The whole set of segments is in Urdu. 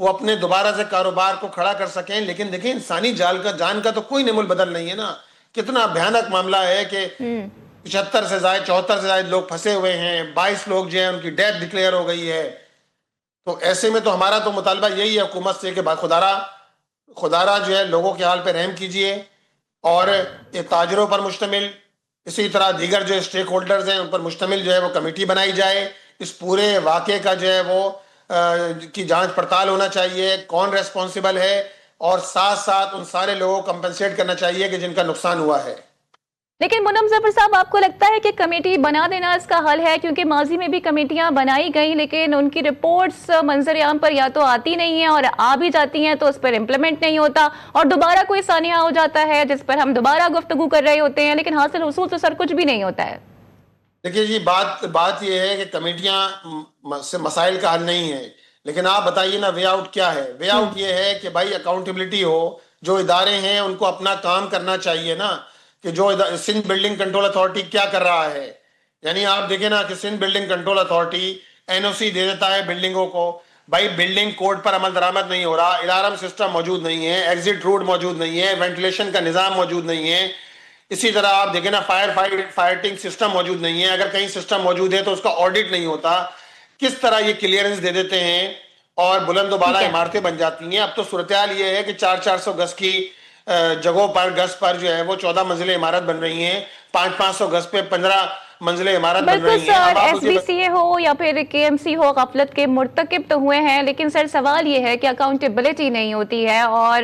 وہ اپنے دوبارہ سے کاروبار کو کھڑا کر سکیں. لیکن دیکھیں انسانی جان کا تو کوئی نمول بدل نہیں ہے نا. کتنا بھیانک معاملہ ہے کہ 74 سے زائد لوگ پھنسے ہوئے ہیں, 22 لوگ جو ہیں ان کی ڈیتھ ڈکلیئر ہو گئی ہے. تو ایسے میں تو ہمارا تو مطالبہ یہی ہے حکومت سے کہ خدارا جو ہے لوگوں کے حال پہ رحم کیجئے, اور یہ تاجروں پر مشتمل, اسی طرح دیگر جو اسٹیک ہولڈرز ہیں ان پر مشتمل جو ہے وہ کمیٹی بنائی جائے. اس پورے واقعے کا جو ہے وہ کی جانچ پڑتال ہونا چاہیے, کون ریسپانسبل ہے, اور ساتھ ساتھ ان سارے لوگوں کو کمپنسیٹ کرنا چاہیے کہ جن کا نقصان ہوا ہے. لیکن منم ظفر صاحب, آپ کو لگتا ہے کہ کمیٹی بنا دینا اس کا حل ہے؟ کیونکہ ماضی میں بھی کمیٹیاں بنائی گئیں لیکن ان کی رپورٹس منظر عام پر یا تو آتی نہیں ہیں, اور آ بھی جاتی ہیں تو اس پر امپلیمنٹ نہیں ہوتا, اور دوبارہ کوئی سانحہ ہو جاتا ہے جس پر ہم دوبارہ گفتگو کر رہے ہوتے ہیں, لیکن حاصل حصول تو سر کچھ بھی نہیں ہوتا ہے. دیکھیے جی, بات یہ ہے کہ کمیٹیاں سے مسائل کا حل نہیں ہے, لیکن آپ بتائیے نا وے آؤٹ کیا ہے. وے آؤٹ یہ ہے کہ بھائی اکاؤنٹیبلٹی ہو, جو ادارے ہیں ان کو اپنا کام کرنا چاہیے نا, کہ جو سندھ بلڈنگ کنٹرول اتھارٹی کیا کر رہا ہے. یعنی آپ دیکھیں نا کہ Sindh building control authority NOC دے دیتا ہے بلڈنگوں کو, بھائی بلڈنگ کوڈ پر عمل درآمد نہیں ہو رہا, الارم سسٹم موجود نہیں ہے, ایگزٹ روٹ موجود نہیں ہے, وینٹیلیشن کا نظام موجود نہیں ہے. اسی طرح آپ دیکھیں نا فائرنگ سسٹم موجود نہیں ہے, اگر کہیں سسٹم موجود ہے تو اس کا آڈٹ نہیں ہوتا. کس طرح یہ کلیئرنس دے دیتے ہیں اور بلند و بالا عمارتیں بن جاتی ہیں. اب تو صورتحال یہ ہے کہ 400 گز کی جگہوں پر گز پر جو ہے وہ 14 منزلیں عمارت بن رہی ہیں, 500 گز پہ 15 منزلیں عمارت بن بالکل رہی ہیں. سر, اب آپ SBCA ہو یا پھر KMC ہو, غفلت کے مرتکب تو ہوئے ہیں, لیکن سر سوال یہ ہے کہ اکاؤنٹیبلٹی نہیں ہوتی ہے اور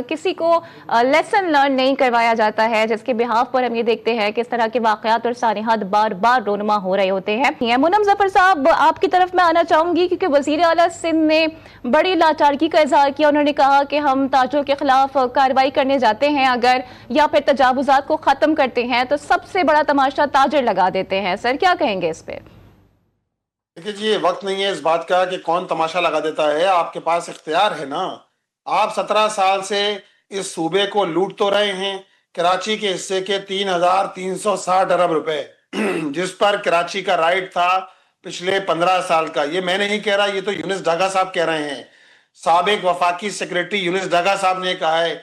کسی کو لیسن لرن نہیں کروایا جاتا ہے, جس کے بہاف پر ہم یہ دیکھتے ہیں کہ اس طرح کے واقعات اور سانحات بار بار رونما ہو رہے ہوتے ہیں. منم ظفر صاحب, آپ کی طرف میں آنا چاہوں گی کیونکہ وزیر اعلیٰ سندھ نے بڑی لاچارگی کا اظہار کیا. انہوں نے کہا کہ ہم تاجروں کے خلاف کارروائی کرنے جاتے ہیں اگر, یا پھر تجاوزات کو ختم کرتے ہیں تو سب سے بڑا تماشا تاجر لگا دیتے ہیں. سر کیا کہیں گے اس پہ؟ دیکھیے جی, یہ وقت نہیں ہے اس بات کا کہ کون تماشا لگا دیتا ہے. آپ کے پاس اختیار ہے نا, آپ 17 سال سے اس صوبے کو لوٹ تو رہے ہیں. کراچی کے حصے کے 3,360 ارب روپے, جس پر کراچی کا رائٹ تھا پچھلے 15 سال کا. یہ میں نہیں کہہ رہا, یہ تو یونس ڈاگا صاحب کہہ رہے ہیں. سابق وفاقی سیکریٹری یونس ڈاگا صاحب نے کہا ہے.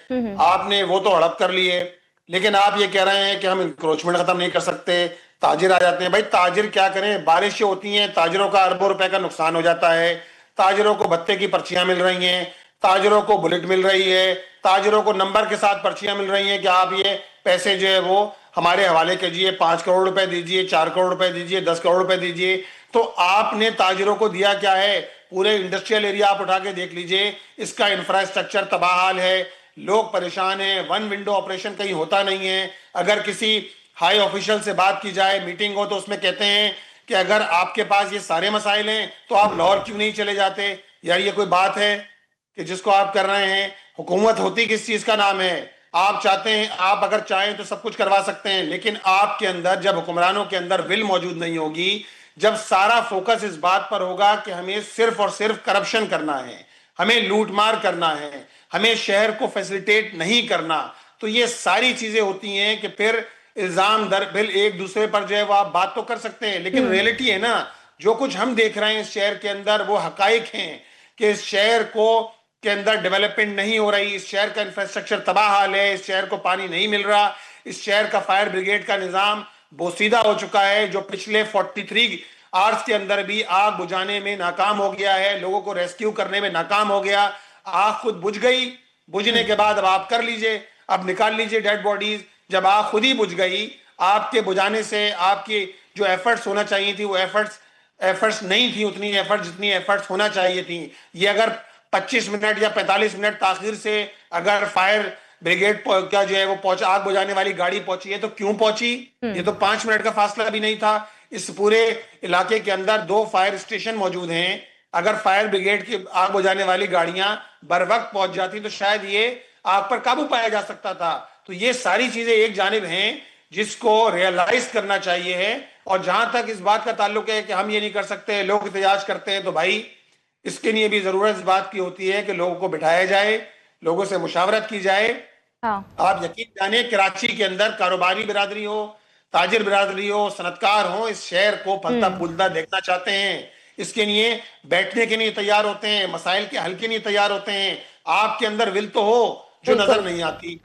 آپ نے وہ تو ہڑپ کر لیے, لیکن آپ یہ کہہ رہے ہیں کہ ہم انکروچمنٹ ختم نہیں کر سکتے, تاجر آ جاتے ہیں. بھائی تاجر کیا کریں, بارشیں ہوتی ہیں, تاجروں کا اربوں روپے کا نقصان ہو جاتا ہے, تاجروں کو بھتے کی پرچیاں مل رہی ہیں, تاجروں کو بلٹ مل رہی ہے, تاجروں کو نمبر کے ساتھ پرچیاں مل رہی ہیں کہ آپ یہ پیسے جو ہے وہ ہمارے حوالے کیجئے, 5 کروڑ روپے دیجئے, 4 کروڑ روپے دیجئے, 10 کروڑ روپے دیجئے. تو آپ نے تاجروں کو دیا کیا ہے؟ پورے انڈسٹریل ایریا آپ اٹھا کے دیکھ لیجئے, اس کا انفراسٹرکچر تباہ حال ہے, لوگ پریشان ہیں, ون ونڈو آپریشن کہیں ہوتا نہیں ہے. اگر کسی ہائی آفیشل سے بات کی جائے, میٹنگ ہو, تو اس میں کہتے ہیں کہ اگر آپ کے پاس یہ سارے مسائل ہیں تو آپ لاہور کیوں نہیں چلے جاتے. یار یہ کوئی بات ہے کہ جس کو آپ کر رہے ہیں؟ حکومت ہوتی کس چیز کا نام ہے؟ آپ چاہتے ہیں, آپ اگر چاہیں تو سب کچھ کروا سکتے ہیں, لیکن آپ کے اندر, جب حکمرانوں کے اندر ول موجود نہیں ہوگی, جب سارا فوکس اس بات پر ہوگا کہ ہمیں صرف اور صرف کرپشن کرنا ہے, ہمیں لوٹ مار کرنا ہے, ہمیں شہر کو فیسیلیٹیٹ نہیں کرنا, تو یہ ساری چیزیں ہوتی ہیں کہ پھر الزام در بل ایک دوسرے پر جو ہے وہ آپ بات تو کر سکتے ہیں. لیکن ریئلٹی ہے نا, جو کچھ ہم دیکھ رہے ہیں اس شہر کے اندر وہ حقائق ہیں کہ اس شہر کو کے اندر ڈیولپمنٹ نہیں ہو رہی, اس شہر کا انفراسٹرکچر تباہ حال ہے, اس شہر کو پانی نہیں مل رہا, اس شہر کا فائر بریگیڈ کا نظام بوسیدہ ہو چکا ہے, جو پچھلے 43 آورس کے اندر بھی آگ بجھانے میں ناکام ہو گیا ہے, لوگوں کو ریسکیو کرنے میں ناکام ہو گیا. آگ خود بجھ گئی, بجھنے کے بعد اب آپ کر لیجئے, اب نکال لیجئے ڈیڈ باڈیز. جب آگ خود ہی بجھ گئی, آپ کے بجھانے سے آپ کی جو ایفرٹس ہونا چاہیے تھی وہ ایفرٹس نہیں تھی, اتنی ایفرٹس جتنی ایفرٹس ہونا چاہیے تھی. یہ اگر 25 منٹ یا 45 منٹ تاخیر سے اگر فائر بریگیڈ کا جو ہے وہ پہنچا, آگ بجھانے والی گاڑی پہنچی ہے تو کیوں پہنچی؟ یہ تو 5 منٹ کا فاصلہ بھی نہیں تھا. اس پورے علاقے کے اندر 2 فائر اسٹیشن موجود ہیں, اگر فائر بریگیڈ کی آگ بجھانے والی گاڑیاں بر وقت پہنچ جاتی تو شاید یہ آگ پر قابو پایا جا سکتا تھا. تو یہ ساری چیزیں ایک جانب ہیں جس کو ریئلائز کرنا چاہیے ہے. اور جہاں تک اس بات کا تعلق ہے کہ ہم یہ نہیں کر سکتے, لوگ احتجاج کرتے ہیں, تو بھائی اس کے لیے بھی ضرورت اس بات کی ہوتی ہے کہ لوگوں کو بٹھایا جائے, لوگوں سے مشاورت کی جائے. آپ یقین جانیں کراچی کے اندر کاروباری برادری ہو, تاجر برادری ہو, صنعتکار ہوں, اس شہر کو پھلتا پھولتا دیکھنا چاہتے ہیں, اس کے لیے بیٹھنے کے لیے تیار ہوتے ہیں, مسائل کے حل کے لیے تیار ہوتے ہیں. آپ کے اندر ول تو ہو جو نظر نہیں آتی.